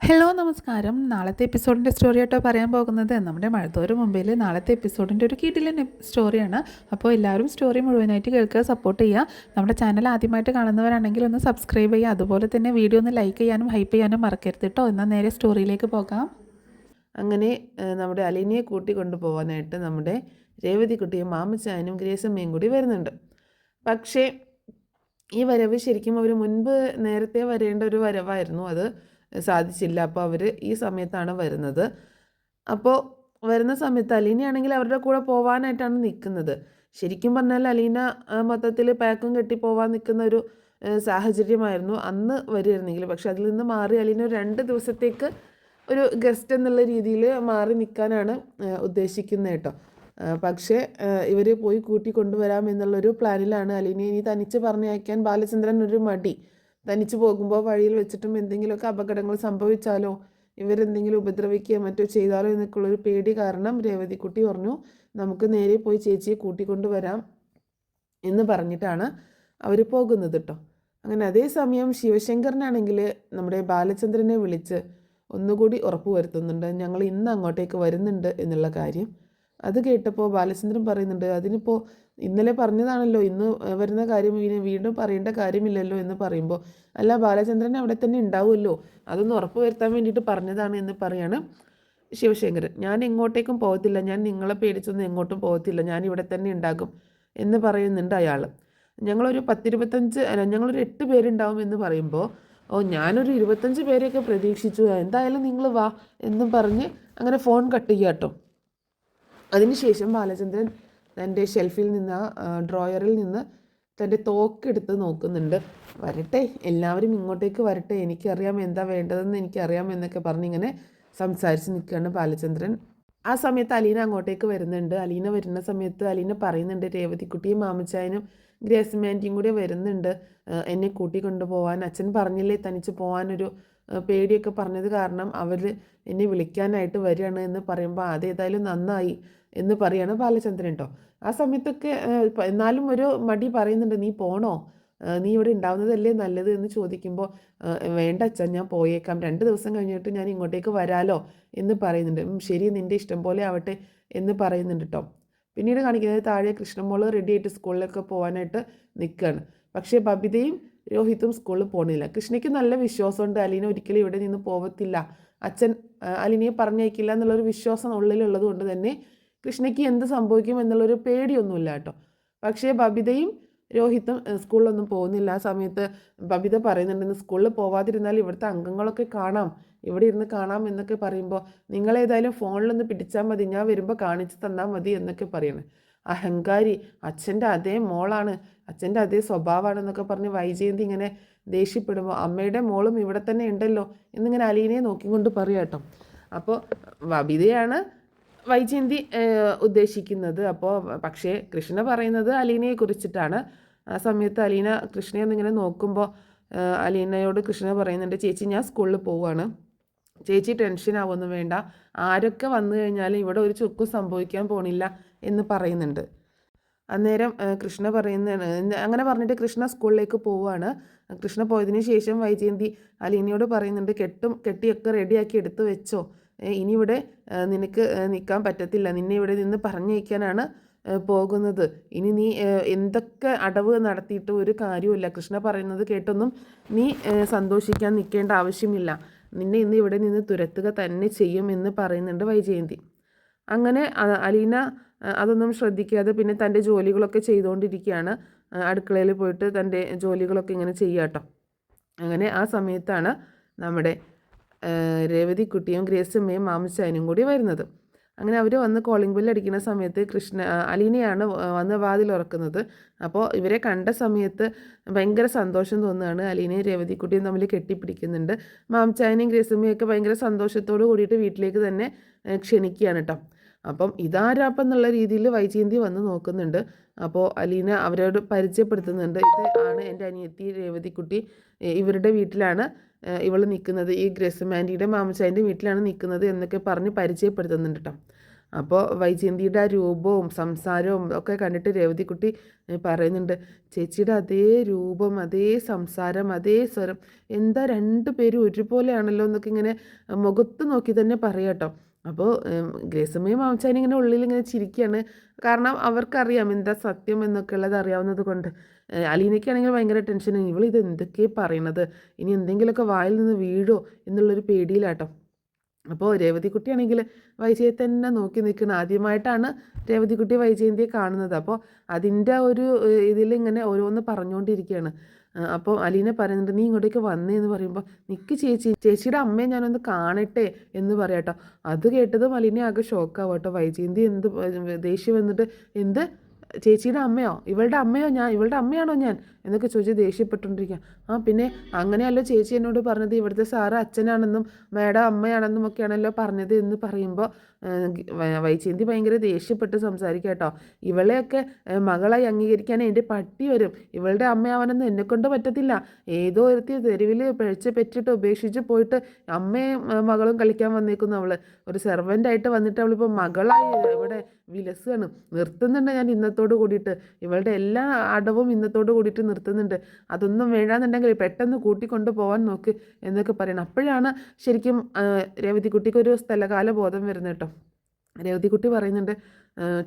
Hello നമസ്കാരം. നാളത്തെ എപ്പിസോഡിൻ്റെ story ആയിട്ടോ പറയാൻ പോകുന്നത് നമ്മുടെ മഴത്തോര് മുമ്പിൽ നാളത്തെ എപ്പിസോഡിൻ്റെ ഒരു കിടിലൻ സ്റ്റോറിയാണ്. അപ്പോൾ എല്ലാവരും സ്റ്റോറി മുഴുവനായിട്ട് കേൾക്കുക, സപ്പോർട്ട് ചെയ്യുക. നമ്മുടെ ചാനൽ ആദ്യമായിട്ട് കാണുന്നവരാണെങ്കിൽ ഒന്ന് സബ്സ്ക്രൈബ് ചെയ്യുക. അതുപോലെ തന്നെ വീഡിയോ ഒന്ന് ലൈക്ക് ചെയ്യാനും ഹൈപ്പ് ചെയ്യാനും മറക്കരുത് കേട്ടോ. എന്നാൽ നേരെ സ്റ്റോറിയിലേക്ക് പോകാം. അങ്ങനെ നമ്മുടെ അലീനയെ കൂട്ടിക്കൊണ്ടു പോകാനായിട്ട് നമ്മുടെ രേവതിക്കുട്ടിയും മാമച്ചാനും ഗ്രേസമ്മയും കൂടി വരുന്നുണ്ട്. പക്ഷേ ഈ വരവ് ശരിക്കും അവർ മുൻപ് നേരത്തെ വരേണ്ട ഒരു വരവായിരുന്നു. അത് സാധിച്ചില്ല. അപ്പോൾ അവർ ഈ സമയത്താണ് വരുന്നത്. അപ്പോൾ വരുന്ന സമയത്ത് അലീനയാണെങ്കിൽ അവരുടെ കൂടെ പോകാനായിട്ടാണ് നിൽക്കുന്നത്. ശരിക്കും പറഞ്ഞാൽ അലീന മൊത്തത്തിൽ പാക്കും കെട്ടി പോകാൻ നിൽക്കുന്ന ഒരു സാഹചര്യമായിരുന്നു അന്ന് വരുമായിരുന്നെങ്കിൽ. പക്ഷെ അതിൽ നിന്ന് മാറി അലീന ഒരു 2 ദിവസത്തേക്ക് ഒരു ഗസ്റ്റ് എന്നുള്ള രീതിയിൽ മാറി നിൽക്കാനാണ് ഉദ്ദേശിക്കുന്നത് കേട്ടോ. പക്ഷേ ഇവർ പോയി കൂട്ടിക്കൊണ്ടുവരാം എന്നുള്ളൊരു പ്ലാനിലാണ് അലീനയെ ഇനി തനിച്ച് പറഞ്ഞയക്കാൻ ബാലചന്ദ്രൻ ഒരു മടി. തനിച്ച് പോകുമ്പോൾ വഴിയിൽ വെച്ചിട്ടും എന്തെങ്കിലുമൊക്കെ അപകടങ്ങൾ സംഭവിച്ചാലോ, ഇവരെന്തെങ്കിലും ഉപദ്രവിക്കുകയോ മറ്റോ ചെയ്താലോ എന്നൊക്കെയുള്ളൊരു പേടി കാരണം രേവതിക്കുട്ടി പറഞ്ഞു നമുക്ക് നേരെ പോയി ചേച്ചിയെ കൂട്ടിക്കൊണ്ടുവരാം എന്ന് പറഞ്ഞിട്ടാണ് അവർ പോകുന്നത് കേട്ടോ. അങ്ങനെ അതേസമയം ശിവശങ്കരനാണെങ്കിൽ നമ്മുടെ ബാലചന്ദ്രനെ വിളിച്ച് ഒന്നുകൂടി ഉറപ്പ് വരുത്തുന്നുണ്ട്, ഞങ്ങൾ ഇന്ന് അങ്ങോട്ടേക്ക് വരുന്നുണ്ട് എന്നുള്ള കാര്യം. അത് കേട്ടപ്പോൾ ബാലചന്ദ്രൻ പറയുന്നുണ്ട്, അതിനിപ്പോൾ ഇന്നലെ പറഞ്ഞതാണല്ലോ, ഇന്ന് വരുന്ന കാര്യം ഇനി വീണ്ടും പറയേണ്ട കാര്യമില്ലല്ലോ എന്ന് പറയുമ്പോൾ, അല്ല ബാലചന്ദ്രൻ അവിടെ തന്നെ ഉണ്ടാവുമല്ലോ, അതൊന്ന് ഉറപ്പ് വരുത്താൻ വേണ്ടിയിട്ട് പറഞ്ഞതാണ് എന്ന് പറയാണ് ശിവശങ്കരൻ. ഞാൻ എങ്ങോട്ടേക്കും പോകത്തില്ല, ഞാൻ നിങ്ങളെ പേടിച്ചൊന്നും എങ്ങോട്ടും പോകത്തില്ല, ഞാൻ ഇവിടെ തന്നെ ഉണ്ടാകും എന്ന് പറയുന്നുണ്ട് അയാൾ. ഞങ്ങളൊരു 10-25 അല്ല ഞങ്ങളൊരു 8 പേരുണ്ടാവും എന്ന് പറയുമ്പോൾ, ഞാനൊരു 25 പേരെയൊക്കെ പ്രതീക്ഷിച്ചു, എന്തായാലും നിങ്ങൾ വാ എന്നും പറഞ്ഞ് അങ്ങനെ ഫോൺ കട്ട് ചെയ്യാം കേട്ടോ. അതിനുശേഷം ബാലചന്ദ്രൻ തൻ്റെ ഷെൽഫിൽ നിന്ന് ഡ്രോയറിൽ നിന്ന് തൻ്റെ തോക്കെടുത്ത് നോക്കുന്നുണ്ട്. വരട്ടെ, എല്ലാവരും ഇങ്ങോട്ടേക്ക് വരട്ടെ, എനിക്കറിയാം എന്താ വേണ്ടതെന്ന് എനിക്കറിയാം എന്നൊക്കെ പറഞ്ഞിങ്ങനെ സംസാരിച്ച് നിൽക്കുകയാണ് ബാലചന്ദ്രൻ. ആ സമയത്ത് അലീന അങ്ങോട്ടേക്ക് വരുന്നുണ്ട്. അലീന വരുന്ന സമയത്ത് അലീന പറയുന്നുണ്ട്, രേവതിക്കുട്ടിയും മാമച്ചായനും ഗ്രേസ്മാൻറ്റിയും കൂടി വരുന്നുണ്ട് എന്നെ കൂട്ടിക്കൊണ്ടു പോകാൻ. അച്ഛൻ പറഞ്ഞില്ലേ തനിച്ച് പോകാനൊരു പേടിയൊക്കെ പറഞ്ഞത് കാരണം അവർ എന്നെ വിളിക്കാനായിട്ട് വരികയാണ് എന്ന് പറയുമ്പോൾ അതേതായാലും നന്നായി എന്ന് പറയാണ് ബാലചന്ദ്രൻ കേട്ടോ. ആ സമയത്തൊക്കെ എന്നാലും ഒരു മടി പറയുന്നുണ്ട്, നീ പോണോ, നീ ഇവിടെ ഉണ്ടാവുന്നതല്ലേ നല്ലത് എന്ന് ചോദിക്കുമ്പോൾ, വേണ്ട അച്ഛൻ ഞാൻ പോയേക്കാം, 2 ദിവസം കഴിഞ്ഞിട്ട് ഞാൻ ഇങ്ങോട്ടേക്ക് വരാലോ എന്ന് പറയുന്നുണ്ട്. ശരി, നിൻ്റെ ഇഷ്ടം പോലെ ആവട്ടെ എന്ന് പറയുന്നുണ്ട് കേട്ടോ. പിന്നീട് കാണിക്കുന്നത് താഴെ കൃഷ്ണമോള് റെഡിയായിട്ട് സ്കൂളിലൊക്കെ പോകാനായിട്ട് നിൽക്കുകയാണ്. പക്ഷേ ബബിതയും രോഹിത്തും സ്കൂളിൽ പോകണില്ല. കൃഷ്ണയ്ക്ക് നല്ല വിശ്വാസമുണ്ട് അലീന ഒരിക്കലും ഇവിടെ നിന്ന് പോകത്തില്ല, അച്ഛൻ അലീനയെ പറഞ്ഞയക്കില്ല എന്നുള്ളൊരു വിശ്വാസം ഉള്ളിലുള്ളത് കൊണ്ട് തന്നെ കൃഷ്ണയ്ക്ക് എന്ത് സംഭവിക്കും എന്നുള്ളൊരു പേടിയൊന്നുമില്ല കേട്ടോ. പക്ഷേ ബബിതയും രോഹിത്തും സ്കൂളിലൊന്നും പോകുന്നില്ല. ആ സമയത്ത് ബബിത പറയുന്നുണ്ടെന്ന്, സ്കൂളിൽ പോവാതിരുന്നാൽ ഇവിടുത്തെ അംഗങ്ങളൊക്കെ കാണാം, ഇവിടെ ഇരുന്ന് കാണാം എന്നൊക്കെ പറയുമ്പോൾ, നിങ്ങളേതായാലും ഫോണിലൊന്ന് പിടിച്ചാൽ മതി, ഞാൻ വരുമ്പോൾ കാണിച്ചു തന്നാൽ മതി എന്നൊക്കെ പറയണേ. അഹങ്കാരി, അച്ഛൻ്റെ അതേ മോളാണ്, അച്ഛൻ്റെ അതേ സ്വഭാവമാണെന്നൊക്കെ പറഞ്ഞ് വൈജയന്തി ഇങ്ങനെ ദേഷ്യപ്പെടുമ്പോൾ, അമ്മയുടെ മോളും ഇവിടെ തന്നെ ഉണ്ടല്ലോ എന്നിങ്ങനെ അലീനയെ നോക്കിക്കൊണ്ട് പറയാം കേട്ടോ. അപ്പോൾ ബബിതയാണ് വൈജയന്തി ഉദ്ദേശിക്കുന്നത്. അപ്പോൾ പക്ഷേ കൃഷ്ണ പറയുന്നത് അലീനയെ കുറിച്ചിട്ടാണ്. ആ സമയത്ത് അലീന കൃഷ്ണയെ ഒന്നിങ്ങനെ നോക്കുമ്പോൾ അലീനയോട് കൃഷ്ണ പറയുന്നുണ്ട്, ചേച്ചി ഞാൻ സ്കൂളിൽ പോവുകയാണ്, ചേച്ചി ടെൻഷൻ ആവുമൊന്നും വേണ്ട, ആരൊക്കെ വന്നു കഴിഞ്ഞാലും ഇവിടെ ഒരു ചുക്കും സംഭവിക്കാൻ പോണില്ല എന്ന് പറയുന്നുണ്ട്. അന്നേരം കൃഷ്ണ പറയുന്നതാണ്, അങ്ങനെ പറഞ്ഞിട്ട് കൃഷ്ണ സ്കൂളിലേക്ക് പോവുകയാണ്. കൃഷ്ണ പോയതിന് ശേഷം വൈജയന്തി അലീനയോട് പറയുന്നുണ്ട്, കെട്ടിയൊക്കെ റെഡിയാക്കി എടുത്ത് വെച്ചോ, ഇനി ഇവിടെ നിനക്ക് നിൽക്കാൻ പറ്റത്തില്ല, നിന്നെ ഇവിടെ നിന്ന് പറഞ്ഞയക്കാനാണ് പോകുന്നത്, ഇനി നീ എന്തൊക്കെ അടവ് നടത്തിയിട്ട് ഒരു കാര്യമില്ല, കൃഷ്ണ പറയുന്നത് കേട്ടൊന്നും നീ സന്തോഷിക്കാൻ നിൽക്കേണ്ട ആവശ്യമില്ല, നിന്നെ ഇന്ന് ഇവിടെ നിന്ന് തുരത്തുക തന്നെ ചെയ്യുമെന്ന് പറയുന്നുണ്ട് വൈജയന്തി. അങ്ങനെ അലീന അതൊന്നും ശ്രദ്ധിക്കാതെ പിന്നെ തൻ്റെ ജോലികളൊക്കെ ചെയ്തുകൊണ്ടിരിക്കുകയാണ്. അടുക്കളയിൽ പോയിട്ട് തൻ്റെ ജോലികളൊക്കെ ഇങ്ങനെ ചെയ്യാട്ടോ. അങ്ങനെ ആ സമയത്താണ് നമ്മുടെ രേവതിക്കുട്ടിയും ഗ്രേസമ്മയും മാമച്ചായനും കൂടി വരുന്നത്. അങ്ങനെ അവർ വന്ന് കോളിംഗ് ബെല്ല് അടിക്കുന്ന സമയത്ത് അലീനയാണ് വന്ന് വാതിൽ ഉറക്കുന്നത്. അപ്പോൾ ഇവരെ കണ്ട സമയത്ത് ഭയങ്കര സന്തോഷം തോന്നുകയാണ്. അലീനയും രേവതിക്കുട്ടിയും തമ്മിൽ കെട്ടിപ്പിടിക്കുന്നുണ്ട്. മാമച്ചായനെയും ഗ്രേസമ്മയൊക്കെ ഭയങ്കര സന്തോഷത്തോട് കൂടിയിട്ട് വീട്ടിലേക്ക് തന്നെ ക്ഷണിക്കുകയാണ് കേട്ടോ. അപ്പം ഇതാരാപ്പം എന്നുള്ള രീതിയിൽ വൈജയന്തി വന്ന് നോക്കുന്നുണ്ട്. അപ്പോൾ അലീന അവരോട് പരിചയപ്പെടുത്തുന്നുണ്ട്, ഇത് ആണ് എൻ്റെ അനിയത്തി രേവതിക്കുട്ടി, ഇവരുടെ വീട്ടിലാണ് ഇവൾ നിൽക്കുന്നത്, ഈ ഗ്രേസമാൻറ്റിയുടെ മാമച്ചായൻ്റെ വീട്ടിലാണ് നിൽക്കുന്നത് എന്നൊക്കെ പറഞ്ഞ് പരിചയപ്പെടുത്തുന്നുണ്ട് കേട്ടോ. അപ്പോൾ വൈജയന്തിയുടെ ആ രൂപവും സംസാരവും ഒക്കെ കണ്ടിട്ട് രേവതിക്കുട്ടി പറയുന്നുണ്ട്, ചേച്ചിയുടെ അതേ രൂപം, അതേ സംസാരം, അതേ സ്വരം, എന്താ രണ്ടു പേരും ഒരുപോലെയാണല്ലോ എന്നൊക്കെ ഇങ്ങനെ മുഖത്ത് നോക്കി തന്നെ പറയാട്ടോ. അപ്പോൾ ഗ്രേസമ്മയും മാമച്ചാനും ഇങ്ങനെ ഉള്ളിൽ ഇങ്ങനെ ചിരിക്കുകയാണ്. കാരണം അവർക്കറിയാം എന്താ സത്യം എന്നൊക്കെ ഉള്ളത് അറിയാവുന്നത് കൊണ്ട്. അലീനയ്ക്കാണെങ്കിൽ ഭയങ്കര ടെൻഷൻ, ഇവളിത് എന്തൊക്കെയാണ് പറയണത്, ഇനി എന്തെങ്കിലുമൊക്കെ വായിൽ നിന്ന് വീഴോ എന്നുള്ളൊരു പേടിയിലാട്ടോ. അപ്പോൾ രേവതിക്കുട്ടിയാണെങ്കിൽ വൈജയയെ തന്നെ നോക്കി നിൽക്കണം. ആദ്യമായിട്ടാണ് രേവതിക്കുട്ടി വൈജയന്തിയെ കാണുന്നത്. അപ്പോൾ അതിൻ്റെ ഒരു ഇതിലിങ്ങനെ ഓരോന്ന് പറഞ്ഞുകൊണ്ടിരിക്കുകയാണ്. അപ്പോൾ അലീന പറയുന്നുണ്ട്, നീ ഇങ്ങോട്ടേക്ക് വന്നേ എന്ന് പറയുമ്പോൾ, നിൽക്ക് ചേച്ചി, ചേച്ചിയുടെ അമ്മയെ ഞാനൊന്ന് കാണട്ടെ എന്ന് പറയാട്ടോ. അത് കേട്ടതും അലീന ആകെ ഷോക്കാവും കേട്ടോ. വൈജയന്തി എന്ത് ദേഷ്യം വന്നിട്ട്, എന്ത് ചേച്ചിയുടെ അമ്മയോ, ഇവളുടെ അമ്മയോ, ഇവളുടെ അമ്മയാണോ ഞാൻ എന്നൊക്കെ ചോദിച്ച് ദേഷ്യപ്പെട്ടുകൊണ്ടിരിക്കുക. പിന്നെ അങ്ങനെയല്ലോ ചേച്ചി എന്നോട് പറഞ്ഞത്, ഇവിടുത്തെ സാറ് അച്ഛനാണെന്നും മാഡം അമ്മയാണെന്നും ഒക്കെയാണല്ലോ പറഞ്ഞത് എന്ന് പറയുമ്പോൾ വൈജയന്തി ഭയങ്കര ദേഷ്യപ്പെട്ട് സംസാരിക്കുക കേട്ടോ. ഇവളെയൊക്കെ മകളായി അംഗീകരിക്കാൻ എൻ്റെ പട്ടി വരും, ഇവളുടെ അമ്മയാവാനൊന്നും എന്നെക്കൊണ്ട് പറ്റത്തില്ല. ഏതോ ഒരുത്തി തെരുവിൽ പിഴച്ച് പെറ്റിട്ട് ഉപേക്ഷിച്ച് പോയിട്ട് അമ്മയും മകളും കളിക്കാൻ വന്നേക്കുന്നു. അവൾ ഒരു സെർവൻ്റായിട്ട് വന്നിട്ട് അവളിപ്പോൾ മകളായി ഇവിടെ വിലസാണ്. നിർത്തുന്നുണ്ട് ഞാൻ ഇന്നത്തോട് കൂടിയിട്ട്, ഇവളുടെ എല്ലാ അടവും ഇന്നത്തോട് കൂടിയിട്ട് നിർത്തുന്നുണ്ട്. അതൊന്നും വേണ്ടാന്നുണ്ടെങ്കിൽ പെട്ടെന്ന് കൂട്ടിക്കൊണ്ട് പോകാൻ നോക്ക് എന്നൊക്കെ പറയണം. അപ്പോഴാണ് ശരിക്കും രേവതിക്കുട്ടിക്ക് ഒരു സ്ഥലകാല ബോധം വരുന്നത് കേട്ടോ. രേവതിക്കുട്ടി പറയുന്നുണ്ട്,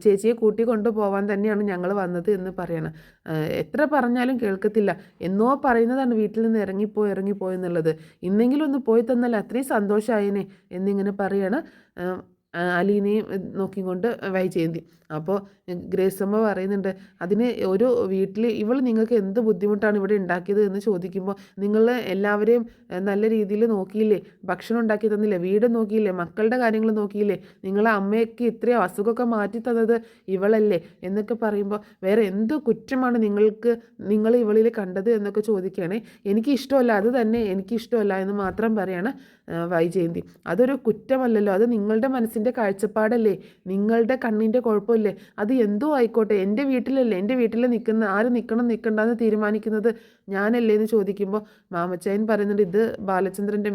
ചേച്ചിയെ കൂട്ടി കൊണ്ടുപോകാൻ തന്നെയാണ് ഞങ്ങൾ വന്നത് എന്ന് പറയണം. എത്ര പറഞ്ഞാലും കേൾക്കത്തില്ല. എന്നോ പറയുന്നതാണ് വീട്ടിൽ നിന്ന് ഇറങ്ങിപ്പോയി എന്നുള്ളത്. ഇന്നെങ്കിലും ഒന്ന് പോയി തന്നാൽ അത്രയും സന്തോഷമായേനെ എന്നിങ്ങനെ പറയാണ് അലീനയും നോക്കിക്കൊണ്ട് വൈജയന്തി. അപ്പോൾ ഗ്രേസമ്മ പറയുന്നുണ്ട്, അതിന് ഒരു വീട്ടിൽ ഇവൾ നിങ്ങൾക്ക് എന്ത് ബുദ്ധിമുട്ടാണ് ഇവിടെ ഉണ്ടാക്കിയത് എന്ന് ചോദിക്കുമ്പോൾ, നിങ്ങൾ എല്ലാവരെയും നല്ല രീതിയിൽ നോക്കിയില്ലേ, ഭക്ഷണം ഉണ്ടാക്കി തന്നില്ലേ, വീട് നോക്കിയില്ലേ, മക്കളുടെ കാര്യങ്ങൾ നോക്കിയില്ലേ, നിങ്ങളെ അമ്മയ്ക്ക് ഇത്രയും അസുഖമൊക്കെ മാറ്റി തന്നത് ഇവളല്ലേ എന്നൊക്കെ പറയുമ്പോൾ, വേറെ എന്ത് കുറ്റമാണ് നിങ്ങൾ ഇവളിൽ കണ്ടത് എന്നൊക്കെ ചോദിക്കുകയാണ്. എനിക്കിഷ്ടമല്ല, അത് തന്നെ എനിക്കിഷ്ടമല്ല എന്ന് മാത്രം പറയാണ് വൈജയന്തി. അതൊരു കുറ്റമല്ലല്ലോ, അത് നിങ്ങളുടെ മനസ്സിൻ്റെ കാഴ്ചപ്പാടല്ലേ, നിങ്ങളുടെ കണ്ണിൻ്റെ കുഴപ്പമില്ലേ, അത് എന്തോ ആയിക്കോട്ടെ, എൻ്റെ വീട്ടിലല്ലേ, എൻ്റെ വീട്ടിൽ ആര് നിൽക്കണ്ടെന്ന് തീരുമാനിക്കുന്നത് ഞാനല്ലേ എന്ന് ചോദിക്കുമ്പോൾ മാമച്ചായൻ പറയുന്നുണ്ട്, ഇത്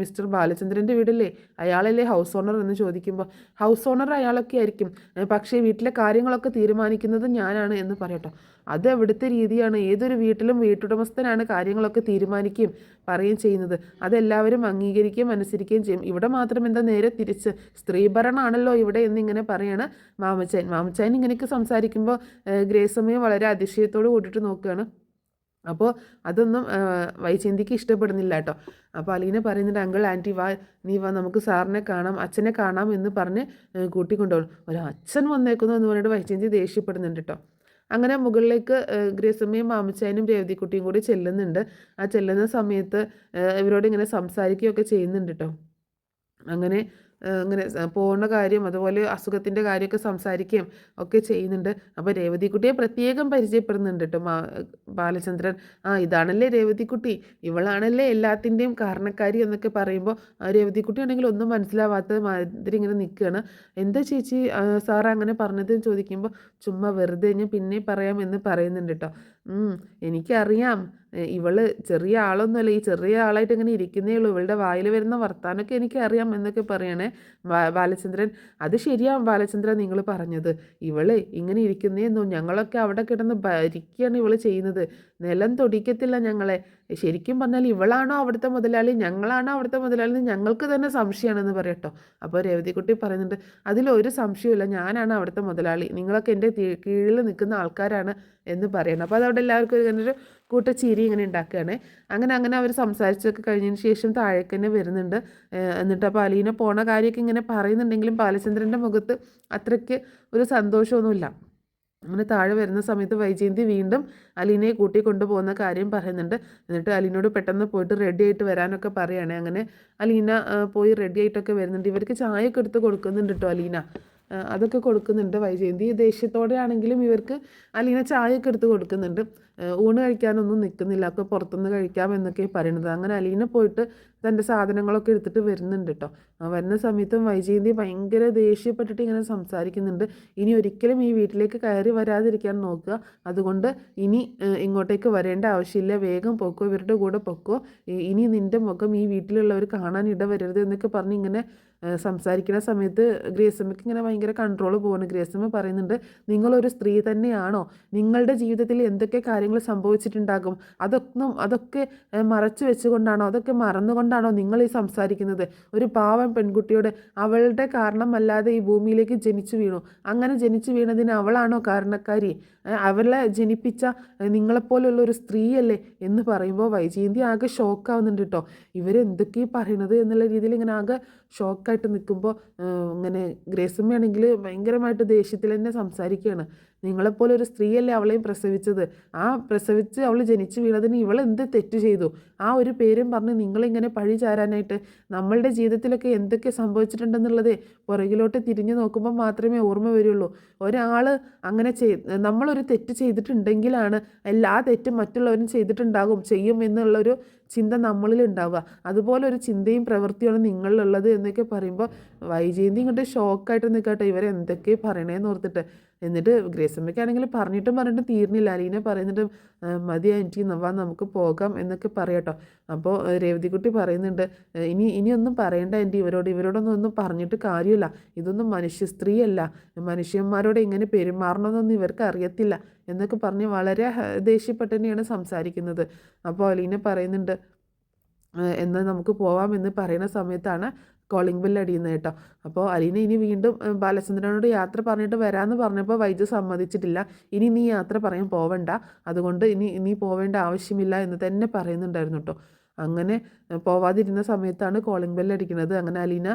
മിസ്റ്റർ ബാലചന്ദ്രൻ്റെ വീടല്ലേ, അയാളല്ലേ ഹൗസ് ഓണർ എന്ന് ചോദിക്കുമ്പോൾ, ഹൗസ് ഓണർ അയാളൊക്കെ ആയിരിക്കും, പക്ഷേ വീട്ടിലെ കാര്യങ്ങളൊക്കെ തീരുമാനിക്കുന്നത് ഞാനാണ് എന്ന് പറയട്ടോ. അത് എവിടുത്തെ രീതിയാണ്? ഏതൊരു വീട്ടിലും വീട്ടുടമസ്ഥനാണ് കാര്യങ്ങളൊക്കെ തീരുമാനിക്കുകയും പറയുകയും ചെയ്യുന്നത്. അതെല്ലാവരും അംഗീകരിക്കുകയും അനുസരിക്കുകയും ചെയ്യും. ഇവിടെ മാത്രം എന്താ നേരെ തിരിച്ച് സ്ത്രീഭരണമാണല്ലോ ഇവിടെ എന്നിങ്ങനെ പറയാണ് മാമച്ചായൻ ഇങ്ങനെയൊക്കെ സംസാരിക്കുമ്പോൾ ഗ്രേസമ്മയും വളരെ അതിശയത്തോട് കൂട്ടിയിട്ട് നോക്കുകയാണ്. അപ്പോൾ അതൊന്നും വൈജയന്തിക്ക് ഇഷ്ടപ്പെടുന്നില്ല കേട്ടോ. അപ്പോൾ അലീന പറയുന്നുണ്ട്, അങ്കിൾ ആൻറ്റി നീ വാ നമുക്ക് സാറിനെ കാണാം, അച്ഛനെ കാണാം എന്ന് പറഞ്ഞ് കൂട്ടിക്കൊണ്ടുപോകും. ഒരു അച്ഛൻ വന്നേക്കുന്നു എന്ന് പറഞ്ഞിട്ട് വൈജയന്തി ദേഷ്യപ്പെടുന്നുണ്ട് കേട്ടോ. അങ്ങനെ മുകളിലേക്ക് ഗ്രേസമ്മയും മാമച്ചായനും രേവതിക്കുട്ടിയും കൂടി ചെല്ലുന്നുണ്ട്. ആ ചെല്ലുന്ന സമയത്ത് ഇവരോട് ഇങ്ങനെ സംസാരിക്കുകയൊക്കെ ചെയ്യുന്നുണ്ട് കേട്ടോ. അങ്ങനെ പോകുന്ന കാര്യം അതുപോലെ അസുഖത്തിൻ്റെ കാര്യമൊക്കെ സംസാരിക്കുകയും ഒക്കെ ചെയ്യുന്നുണ്ട്. അപ്പോൾ രേവതിക്കുട്ടിയെ പ്രത്യേകം പരിചയപ്പെടുന്നുണ്ട് കേട്ടോ ബാലചന്ദ്രൻ. ഇതാണല്ലേ രേവതിക്കുട്ടി, ഇവളാണല്ലേ എല്ലാത്തിൻ്റെയും കാരണക്കാരി എന്നൊക്കെ പറയുമ്പോൾ രേവതിക്കുട്ടി ആണെങ്കിൽ ഒന്നും മനസ്സിലാവാത്ത മാതിരി ഇങ്ങനെ നിൽക്കുകയാണ്. എന്താ ചേച്ചി സാർ അങ്ങനെ പറഞ്ഞതെന്ന് ചോദിക്കുമ്പോൾ, ചുമ്മാ വെറുതെ ഞാൻ പിന്നെ പറയാമെന്ന് പറയുന്നുണ്ട് കേട്ടോ. എനിക്കറിയാം, ഇവള് ചെറിയ ആളൊന്നുമല്ല, ഈ ചെറിയ ആളായിട്ട് ഇങ്ങനെ ഇരിക്കുന്നേ ഉള്ളൂ, ഇവളുടെ വായിൽ വരുന്ന വർത്താനമൊക്കെ എനിക്കറിയാം എന്നൊക്കെ പറയണേ ബാലചന്ദ്രൻ. അത് ശരിയാവും ബാലചന്ദ്രൻ നിങ്ങൾ പറഞ്ഞത്, ഇവള് ഇങ്ങനെ ഇരിക്കുന്നേന്നോ, ഞങ്ങളൊക്കെ അവിടെ കിടന്ന് ഭരിക്കുകയാണ് ഇവള് ചെയ്യുന്നത്, നിലം തൊടിക്കത്തില്ല ഞങ്ങളെ. ശരിക്കും പറഞ്ഞാൽ ഇവളാണോ അവിടുത്തെ മുതലാളി, ഞങ്ങളാണോ അവിടുത്തെ മുതലാളി എന്ന് ഞങ്ങൾക്ക് തന്നെ സംശയമാണെന്ന് പറയട്ടോ. അപ്പോൾ രേവതിക്കുട്ടി പറയുന്നുണ്ട്, അതിലൊരു സംശയമില്ല, ഞാനാണ് അവിടുത്തെ മുതലാളി, നിങ്ങളൊക്കെ എൻ്റെ കീഴിൽ നിൽക്കുന്ന ആൾക്കാരാണ് എന്ന് പറയണം. അപ്പോൾ അതവിടെ എല്ലാവർക്കും ഇങ്ങനൊരു കൂട്ടച്ചിരി ഇങ്ങനെ ഉണ്ടാക്കുകയാണ്. അങ്ങനെ അവർ സംസാരിച്ചൊക്കെ കഴിഞ്ഞതിന് ശേഷം താഴേക്ക് തന്നെ വരുന്നുണ്ട്. എന്നിട്ട് അപ്പോൾ അലീന പോണ കാര്യമൊക്കെ ഇങ്ങനെ പറയുന്നുണ്ടെങ്കിലും ബാലചന്ദ്രൻ്റെ മുഖത്ത് അത്രയ്ക്ക് ഒരു സന്തോഷമൊന്നുമില്ല. അങ്ങനെ താഴെ വരുന്ന സമയത്ത് വൈജയന്തി വീണ്ടും അലീനയെ കൂട്ടി കൊണ്ടുപോകുന്ന കാര്യം പറയുന്നുണ്ട്. എന്നിട്ട് അലീനോട് പെട്ടെന്ന് പോയിട്ട് റെഡി ആയിട്ട് വരാനൊക്കെ പറയുകയാണ്. അങ്ങനെ അലീന പോയി റെഡി ആയിട്ടൊക്കെ വരുന്നുണ്ട്. ഇവർക്ക് ചായയൊക്കെ എടുത്ത് കൊടുക്കുന്നുണ്ട് കേട്ടോ അലീന, അതൊക്കെ കൊടുക്കുന്നുണ്ട്. വൈജയന്തി ദേഷ്യത്തോടെ ആണെങ്കിലും ഇവർക്ക് അലീന ചായയൊക്കെ എടുത്ത് കൊടുക്കുന്നുണ്ട്. ഊണ് കഴിക്കാനൊന്നും നിൽക്കുന്നില്ല, ഒക്കെ പുറത്തുനിന്ന് കഴിക്കാം എന്നൊക്കെ പറയുന്നത്. അങ്ങനെ അലീന പോയിട്ട് തൻ്റെ സാധനങ്ങളൊക്കെ എടുത്തിട്ട് വരുന്നുണ്ട് കേട്ടോ. വരുന്ന സമയത്തും വൈജയന്തി ഭയങ്കര ദേഷ്യപ്പെട്ടിട്ട് ഇങ്ങനെ സംസാരിക്കുന്നുണ്ട്. ഇനി ഒരിക്കലും ഈ വീട്ടിലേക്ക് കയറി വരാതിരിക്കാൻ നോക്കുക, അതുകൊണ്ട് ഇനി ഇങ്ങോട്ടേക്ക് വരേണ്ട ആവശ്യമില്ല, വേഗം പൊക്കോ, ഇവരുടെ കൂടെ പൊക്കോ, ഇനി നിൻ്റെ മുഖം ഈ വീട്ടിലുള്ളവർ കാണാൻ ഇടവരരുത് എന്നൊക്കെ പറഞ്ഞ് ഇങ്ങനെ സംസാരിക്കുന്ന സമയത്ത് ഗ്രേസമ്മയ്ക്ക് ഇങ്ങനെ ഭയങ്കര കൺട്രോൾ പോകുന്നു. ഗ്രേസമ്മ പറയുന്നുണ്ട്, നിങ്ങളൊരു സ്ത്രീ തന്നെയാണോ? നിങ്ങളുടെ ജീവിതത്തിൽ എന്തൊക്കെ കാര്യങ്ങൾ സംഭവിച്ചിട്ടുണ്ടാകും, അതൊക്കെ മറച്ചു വെച്ചുകൊണ്ടാണോ, അതൊക്കെ മറന്നുകൊണ്ടാണോ നിങ്ങൾ ഈ സംസാരിക്കുന്നത്? ഒരു പാവം പെൺകുട്ടിയോട് അവളുടെ കാരണമല്ലാതെ ഈ ഭൂമിയിലേക്ക് ജനിച്ചു വീണു, അങ്ങനെ ജനിച്ചു വീണതിന് അവളാണോ കാരണക്കാരി? അവളെ ജനിപ്പിച്ച നിങ്ങളെപ്പോലുള്ള ഒരു സ്ത്രീയല്ലേ എന്ന് പറയുമ്പോൾ വൈജയന്തി ആകെ ഷോക്കാവുന്നുണ്ട് കേട്ടോ. ഇവരെന്തൊക്കെയാണ് പറയണത് എന്നുള്ള രീതിയിൽ ഇങ്ങനെ ആകെ ഷോക്കായിട്ട് നിൽക്കുമ്പോൾ ഇങ്ങനെ ഗ്രേസമ്മയാണെങ്കിൽ ഭയങ്കരമായിട്ട് ദേഷ്യത്തിൽ തന്നെ സംസാരിക്കുകയാണ്. നിങ്ങളെപ്പോലെ ഒരു സ്ത്രീയല്ലേ അവളെയും പ്രസവിച്ചത്, ആ പ്രസവിച്ച് അവൾ ജനിച്ചു വീണതിന് ഇവളെന്ത് തെറ്റ് ചെയ്തു? ആ ഒരു പേരും പറഞ്ഞ് നിങ്ങളിങ്ങനെ പഴി ചാരാനായിട്ട് നമ്മളുടെ ജീവിതത്തിലൊക്കെ എന്തൊക്കെ സംഭവിച്ചിട്ടുണ്ടെന്നുള്ളത് പുറകിലോട്ട് തിരിഞ്ഞു നോക്കുമ്പോൾ മാത്രമേ ഓർമ്മ വരുള്ളൂ. ഒരാൾ അങ്ങനെ നമ്മളൊരു തെറ്റ് ചെയ്തിട്ടുണ്ടെങ്കിലാണ് എല്ലാ തെറ്റും മറ്റുള്ളവരും ചെയ്യും എന്നുള്ളൊരു ചിന്ത നമ്മളിൽ ഉണ്ടാവുക. അതുപോലെ ഒരു ചിന്തയും പ്രവൃത്തിയാണ് നിങ്ങളിലുള്ളത് എന്നൊക്കെ പറയുമ്പോൾ വൈജയന്തി ഇങ്ങോട്ട് ഷോക്കായിട്ട് നിൽക്കട്ടെ, ഇവരെന്തൊക്കെ പറയണേന്ന് ഓർത്തിട്ട്. എന്നിട്ട് ഗ്രേസമ്മയ്ക്കാണെങ്കിൽ പറഞ്ഞിട്ടും തീർന്നില്ല. അലീന പറയുന്നുണ്ട്, മതിയാ എനിക്ക് വാ നമുക്ക് പോകാം എന്നൊക്കെ പറയട്ടോ. അപ്പോൾ രേവതിക്കുട്ടി പറയുന്നുണ്ട്, ഇനിയൊന്നും പറയണ്ട ആൻറ്റി, ഇവരോടൊന്നും പറഞ്ഞിട്ട് കാര്യമില്ല, ഇതൊന്നും മനുഷ്യ സ്ത്രീയല്ല, മനുഷ്യന്മാരോട് എങ്ങനെ പെരുമാറണമെന്നൊന്നും ഇവർക്ക് അറിയത്തില്ല എന്നൊക്കെ പറഞ്ഞ് വളരെ ദേഷ്യപ്പെട്ട് തന്നെയാണ് സംസാരിക്കുന്നത്. അപ്പോൾ അലീന പറയുന്നുണ്ട്, എന്നാൽ നമുക്ക് പോവാമെന്ന് പറയുന്ന സമയത്താണ് കോളിംഗ് ബെല്ല് അടിയുന്നത് കേട്ടോ. അപ്പോൾ അലീന ഇനി വീണ്ടും ബാലചന്ദ്രനോട് യാത്ര പറഞ്ഞിട്ട് വരാമെന്ന് പറഞ്ഞപ്പോൾ വൈദ്യു സമ്മതിച്ചിട്ടില്ല. ഇനി നീ യാത്ര പറയാൻ പോവണ്ട, അതുകൊണ്ട് നീ പോവേണ്ട ആവശ്യമില്ല എന്ന് തന്നെ പറയുന്നുണ്ടായിരുന്നു കേട്ടോ. അങ്ങനെ പോവാതിരുന്ന സമയത്താണ് കോളിംഗ് ബെല്ല് അടിക്കുന്നത്. അങ്ങനെ അലീന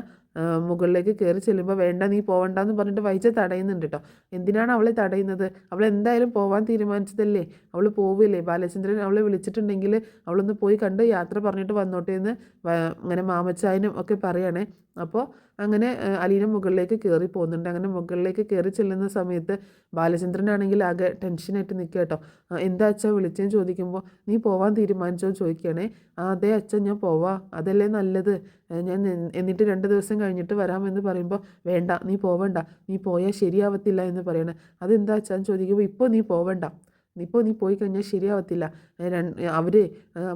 മുകളിലേക്ക് കയറി ചെല്ലുമ്പോൾ വേണ്ട നീ പോവണ്ടെന്ന് പറഞ്ഞിട്ട് വൈദ്യ തടയുന്നുണ്ട് കേട്ടോ. എന്തിനാണ് അവളെ തടയുന്നത്? അവൾ എന്തായാലും പോവാൻ തീരുമാനിച്ചതല്ലേ, അവൾ പോവില്ലേ? ബാലചന്ദ്രൻ അവളെ വിളിച്ചിട്ടുണ്ടെങ്കിൽ അവളൊന്ന് പോയി കണ്ട് യാത്ര പറഞ്ഞിട്ട് വന്നോട്ടെ എന്ന് അങ്ങനെ മാമച്ചായനും ഒക്കെ പറയണേ. അപ്പോൾ അങ്ങനെ അലീന മുകളിലേക്ക് കയറി പോകുന്നുണ്ട്. അങ്ങനെ മുകളിലേക്ക് കയറി ചെല്ലുന്ന സമയത്ത് ബാലചന്ദ്രനാണെങ്കിൽ ആകെ ടെൻഷനായിട്ട് നിൽക്കുക കേട്ടോ. എന്താ അച്ഛൻ വിളിച്ചതെന്ന് ചോദിക്കുമ്പോൾ നീ പോവാൻ തീരുമാനിച്ചോ ചോദിക്കുകയാണേ. അതെ അച്ഛൻ ഞാൻ പോവാം, അതല്ലേ നല്ലത്, ഞാൻ എന്നിട്ട് 2 ദിവസം കഴിഞ്ഞിട്ട് വരാമെന്ന് പറയുമ്പോൾ വേണ്ട നീ പോവണ്ട, നീ പോയാൽ ശരിയാവത്തില്ല എന്ന് പറയണേ. അതെന്താ അച്ഛൻ ചോദിക്കുമ്പോൾ ഇപ്പോൾ നീ പോവണ്ട, നീ പോയി കഴിഞ്ഞാൽ ശരിയാവത്തില്ല, അവർ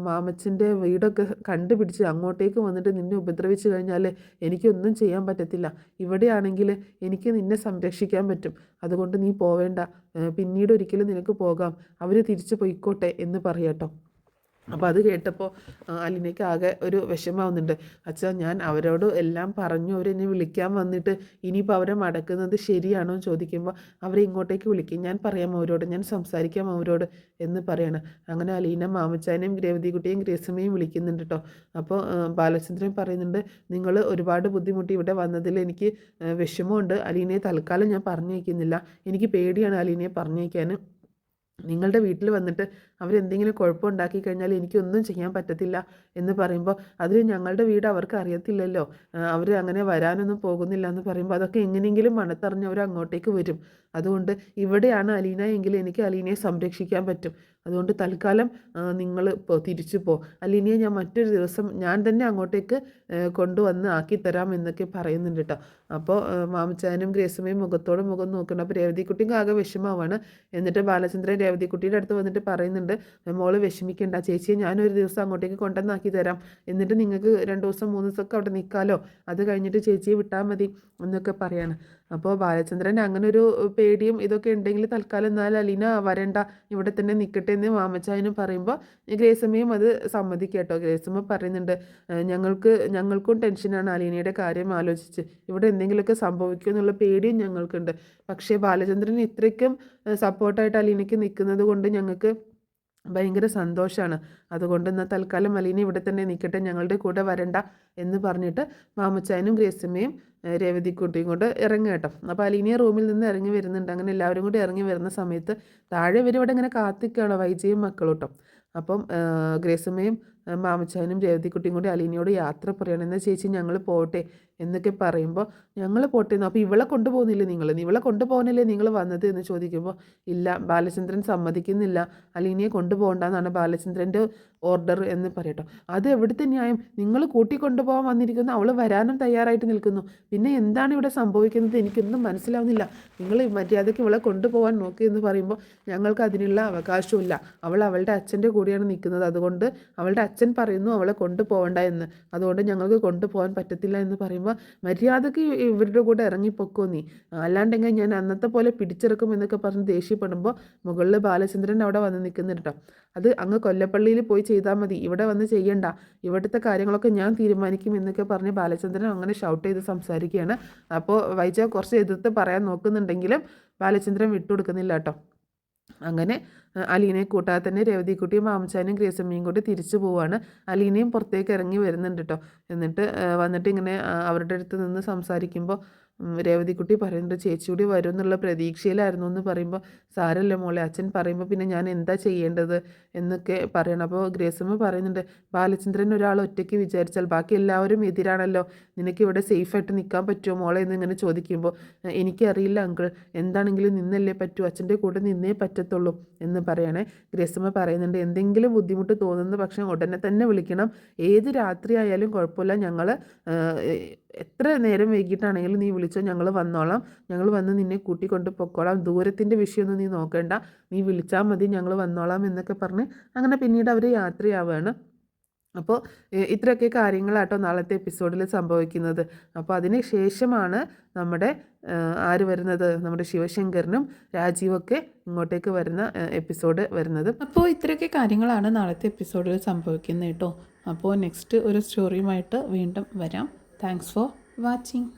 മാമച്ചൻ്റെ വീടൊക്കെ കണ്ടുപിടിച്ച് അങ്ങോട്ടേക്ക് വന്നിട്ട് നിന്നെ ഉപദ്രവിച്ച് കഴിഞ്ഞാൽ എനിക്കൊന്നും ചെയ്യാൻ പറ്റത്തില്ല, ഇവിടെയാണെങ്കിൽ എനിക്ക് നിന്നെ സംരക്ഷിക്കാൻ പറ്റും, അതുകൊണ്ട് നീ പോവേണ്ട, പിന്നീട് ഒരിക്കലും നിനക്ക് പോകാം, അവർ തിരിച്ചു പോയിക്കോട്ടെ എന്ന് പറയാട്ടോ. അപ്പോൾ അത് കേട്ടപ്പോൾ അലീനയ്ക്ക് ആകെ ഒരു വിഷമാവുന്നുണ്ട്. അച്ഛാ ഞാൻ അവരോട് എല്ലാം പറഞ്ഞു, അവരെന്നെ വിളിക്കാൻ വന്നിട്ട് ഇനിയിപ്പോൾ അവരെ മടക്കുന്നത് ശരിയാണോ എന്ന് ചോദിക്കുമ്പോൾ അവരെ ഇങ്ങോട്ടേക്ക് വിളിക്കും, ഞാൻ പറയാം അവരോട്, ഞാൻ സംസാരിക്കാം അവരോട് എന്ന് പറയണം. അങ്ങനെ അലീന മാമച്ചാനെയും രേവതികുട്ടിയെയും ഗ്രേസമ്മയും വിളിക്കുന്നുണ്ട് കേട്ടോ. അപ്പോൾ ബാലചന്ദ്രൻ പറയുന്നുണ്ട്, നിങ്ങൾ ഒരുപാട് ബുദ്ധിമുട്ടി ഇവിടെ വന്നതിൽ എനിക്ക് വിഷമമുണ്ട്, അലീനയെ തൽക്കാലം ഞാൻ പറഞ്ഞയക്കുന്നില്ല, എനിക്ക് പേടിയാണ് അലീനയെ പറഞ്ഞയക്കാൻ. നിങ്ങളുടെ വീട്ടിൽ വന്നിട്ട് അവരെന്തെങ്കിലും കുഴപ്പമുണ്ടാക്കി കഴിഞ്ഞാൽ എനിക്കൊന്നും ചെയ്യാൻ പറ്റത്തില്ല എന്ന് പറയുമ്പോൾ അതിൽ ഞങ്ങളുടെ വീട് അവർക്ക് അറിയത്തില്ലല്ലോ, അവർ അങ്ങനെ വരാനൊന്നും പോകുന്നില്ല എന്ന് പറയുമ്പോൾ അതൊക്കെ എങ്ങനെയെങ്കിലും മണത്തറിഞ്ഞ് അവർ അങ്ങോട്ടേക്ക് വരും. അതുകൊണ്ട് ഇവിടെയാണ് അലീന എങ്കിൽ എനിക്ക് അലീനയെ സംരക്ഷിക്കാൻ പറ്റും, അതുകൊണ്ട് തൽക്കാലം നിങ്ങൾ തിരിച്ചു പോ, അലീനയെ ഞാൻ മറ്റൊരു ദിവസം ഞാൻ തന്നെ അങ്ങോട്ടേക്ക് കൊണ്ടുവന്ന് ആക്കിത്തരാം എന്നൊക്കെ പറയുന്നുണ്ട് കേട്ടോ. അപ്പോൾ മാമച്ചാനും ഗ്രേസമ്മയും മുഖത്തോട് മുഖം നോക്കണം. അപ്പോൾ രേവതിക്കുട്ടിക്ക് ആകെ വിഷമമാണ്. എന്നിട്ട് ബാലചന്ദ്രൻ രേവതിക്കുട്ടിയുടെ അടുത്ത് വന്നിട്ട് പറയുന്നുണ്ട്, മോള് വിഷമിക്കേണ്ട, ചേച്ചിയെ ഞാനൊരു ദിവസം അങ്ങോട്ടേക്ക് കൊണ്ടുവന്നാക്കി തരാം, എന്നിട്ട് നിങ്ങൾക്ക് 2 ദിവസം 3 ദിവസമൊക്കെ അവിടെ നിൽക്കാമല്ലോ, അത് കഴിഞ്ഞിട്ട് ചേച്ചിയെ വിട്ടാൽ മതി എന്നൊക്കെ പറയാണ്. അപ്പോൾ ബാലചന്ദ്രൻ അങ്ങനെ ഒരു പേടിയും ഇതൊക്കെ ഉണ്ടെങ്കിൽ തൽക്കാലം എന്നാൽ അലീന വരണ്ട, ഇവിടെ തന്നെ നിൽക്കട്ടെ എന്ന് മാമച്ചായനും പറയുമ്പോൾ ഗ്രേസമ്മയും അത് സമ്മതിക്കുക കേട്ടോ. ഗ്രേസമ്മ പറയുന്നുണ്ട്, ഞങ്ങൾക്കും ടെൻഷനാണ് അലീനയുടെ കാര്യം ആലോചിച്ച്, ഇവിടെ എന്തെങ്കിലുമൊക്കെ സംഭവിക്കും എന്നുള്ള പേടിയും ഞങ്ങൾക്കുണ്ട്, പക്ഷേ ബാലചന്ദ്രൻ ഇത്രയ്ക്കും സപ്പോർട്ടായിട്ട് അലീനയ്ക്ക് നിൽക്കുന്നത് കൊണ്ട് ഞങ്ങൾക്ക് ഭയങ്കര സന്തോഷമാണ്, അതുകൊണ്ട് എന്നാൽ തൽക്കാലം അലീന ഇവിടെ തന്നെ നിൽക്കട്ടെ, ഞങ്ങളുടെ കൂടെ വരണ്ട എന്ന് പറഞ്ഞിട്ട് മാമച്ചായനും ഗ്രേസമ്മയും രേവതിക്കുട്ടിയും കൊണ്ട് ഇറങ്ങുക കേട്ടോ. അപ്പോൾ അലീനയെ റൂമിൽ നിന്ന് ഇറങ്ങി വരുന്നുണ്ട്. അങ്ങനെ എല്ലാവരും കൂടി ഇറങ്ങി വരുന്ന സമയത്ത് താഴെ ഇവിടെ ഇങ്ങനെ കാത്തിക്കുകയാണ് വൈജയും മക്കളും കേട്ടോ. അപ്പം ഗ്രേസമ്മയും മാമച്ചായനും രേവതിക്കുട്ടിയും കൂടി അലീനയോട് യാത്ര പറയണം, എന്നാൽ ചേച്ചി ഞങ്ങൾ പോട്ടെ എന്നൊക്കെ പറയുമ്പോൾ ഞങ്ങൾ പോട്ടേന്ന്, അപ്പോൾ ഇവളെ കൊണ്ടുപോകുന്നില്ലേ ഇവളെ കൊണ്ടുപോകാനല്ലേ നിങ്ങൾ വന്നത് എന്ന് ചോദിക്കുമ്പോൾ ഇല്ല, ബാലചന്ദ്രൻ സമ്മതിക്കുന്നില്ല, അലീനയെ കൊണ്ടുപോകണ്ടെന്നാണ് ബാലചന്ദ്രൻ്റെ ഓർഡർ എന്ന് പറയട്ടോ. അത് എവിടുത്തെ ന്യായം? നിങ്ങൾ കൂട്ടിക്കൊണ്ടുപോകാൻ വന്നിരിക്കുന്നു, അവൾ വരാനും തയ്യാറായിട്ട് നിൽക്കുന്നു, പിന്നെ എന്താണ് ഇവിടെ സംഭവിക്കുന്നത് എനിക്കൊന്നും മനസ്സിലാവുന്നില്ല. നിങ്ങൾ മര്യാദയ്ക്ക് ഇവളെ കൊണ്ടുപോകാൻ നോക്കി എന്ന് പറയുമ്പോൾ ഞങ്ങൾക്ക് അതിനുള്ള അവകാശമില്ല, അവൾ അവളുടെ അച്ഛൻ്റെ കൂടെയാണ് നിൽക്കുന്നത്, അതുകൊണ്ട് അവളുടെ അച്ഛൻ പറയുന്നു അവളെ കൊണ്ടുപോകണ്ട എന്ന്, അതുകൊണ്ട് ഞങ്ങൾക്ക് കൊണ്ടുപോകാൻ പറ്റത്തില്ല എന്ന് പറയുമ്പോൾ മര്യാദയ്ക്ക് ഇവരുടെ കൂടെ ഇറങ്ങിപ്പൊക്കോ നീ, അല്ലാണ്ടെങ്കിൽ ഞാൻ അന്നത്തെ പോലെ പിടിച്ചെടുക്കും എന്നൊക്കെ പറഞ്ഞ് ദേഷ്യപ്പെടുമ്പോൾ മുകളിൽ ബാലചന്ദ്രൻ അവിടെ വന്ന് നിൽക്കുന്നുണ്ട് കേട്ടോ. അത് അങ്ങ് കൊല്ലപ്പള്ളിയിൽ പോയി ചെയ്താൽ മതി, ഇവിടെ വന്ന് ചെയ്യണ്ട, ഇവിടുത്തെ കാര്യങ്ങളൊക്കെ ഞാൻ തീരുമാനിക്കും എന്നൊക്കെ പറഞ്ഞ് ബാലചന്ദ്രൻ അങ്ങനെ ഷൗട്ട് ചെയ്ത് സംസാരിക്കുകയാണ്. അപ്പോൾ വൈജ കുറച്ച് എതിർത്ത് പറയാൻ നോക്കുന്നുണ്ടെങ്കിലും ബാലചന്ദ്രൻ വിട്ടുകൊടുക്കുന്നില്ല കേട്ടോ. അങ്ങനെ അലീനയെ കൂട്ടാതെ തന്നെ രേവതിക്കുട്ടിയും മാമച്ചാനും ഗ്രേസമ്മയും കൂടി തിരിച്ചു പോവാണ്. അലീനയും പുറത്തേക്ക് ഇറങ്ങി വരുന്നുണ്ട് കേട്ടോ. എന്നിട്ട് വന്നിട്ട് ഇങ്ങനെ അവരുടെ അടുത്ത് നിന്ന് സംസാരിക്കുമ്പോൾ രേവതിക്കുട്ടി പറയുന്നുണ്ട് ചേച്ചി കൂടി വരും എന്നുള്ള പ്രതീക്ഷയിലായിരുന്നു എന്ന് പറയുമ്പോൾ സാരല്ല മോളെ, അച്ഛൻ പറയുമ്പോൾ പിന്നെ ഞാൻ എന്താ ചെയ്യേണ്ടത് എന്നൊക്കെ പറയണം. അപ്പോൾ ഗ്രേസമ്മ പറയുന്നുണ്ട് ബാലചന്ദ്രൻ ഒരാൾ ഒറ്റയ്ക്ക് വിചാരിച്ചാൽ ബാക്കി എല്ലാവരും എതിരാണല്ലോ, നിനക്ക് ഇവിടെ സേഫായിട്ട് നിൽക്കാൻ പറ്റുമോ മോളെ എന്നിങ്ങനെ ചോദിക്കുമ്പോൾ എനിക്കറിയില്ല അങ്കിൾ, എന്താണെങ്കിലും നിന്നല്ലേ പറ്റൂ, അച്ഛൻ്റെ കൂടെ നിന്നേ പറ്റത്തുള്ളൂ എന്ന് പറയണേ. ഗ്രേസമ്മ പറയുന്നുണ്ട് എന്തെങ്കിലും ബുദ്ധിമുട്ട് തോന്നുന്ന പക്ഷേ ഉടനെ തന്നെ വിളിക്കണം, ഏത് രാത്രി ആയാലും കുഴപ്പമില്ല, ഞങ്ങൾ എത്ര നേരം വൈകിട്ടാണെങ്കിലും നീ വിളിച്ചോ, ഞങ്ങൾ വന്നോളാം, ഞങ്ങൾ വന്ന് നിന്നെ കൂട്ടിക്കൊണ്ട് പൊക്കോളാം, ദൂരത്തിൻ്റെ വിഷയമൊന്നും നീ നോക്കേണ്ട, നീ വിളിച്ചാൽ മതി, ഞങ്ങൾ വന്നോളാം എന്നൊക്കെ പറഞ്ഞ് അങ്ങനെ പിന്നീട് അവർ യാത്രയാവുകയാണ്. അപ്പോൾ ഇത്രയൊക്കെ കാര്യങ്ങളാട്ടോ നാളത്തെ എപ്പിസോഡിൽ സംഭവിക്കുന്നത്. അപ്പോൾ അതിന് ശേഷമാണ് നമ്മുടെ ആര് വരുന്നത്, നമ്മുടെ ശിവശങ്കരനും രാജീവൊക്കെ ഇങ്ങോട്ടേക്ക് വരുന്ന എപ്പിസോഡ് വരുന്നത്. അപ്പോൾ ഇത്രയൊക്കെ കാര്യങ്ങളാണ് നാളത്തെ എപ്പിസോഡിൽ സംഭവിക്കുന്നത് കേട്ടോ. അപ്പോൾ നെക്സ്റ്റ് ഒരു സ്റ്റോറിയുമായിട്ട് വീണ്ടും വരാം. Thanks for watching.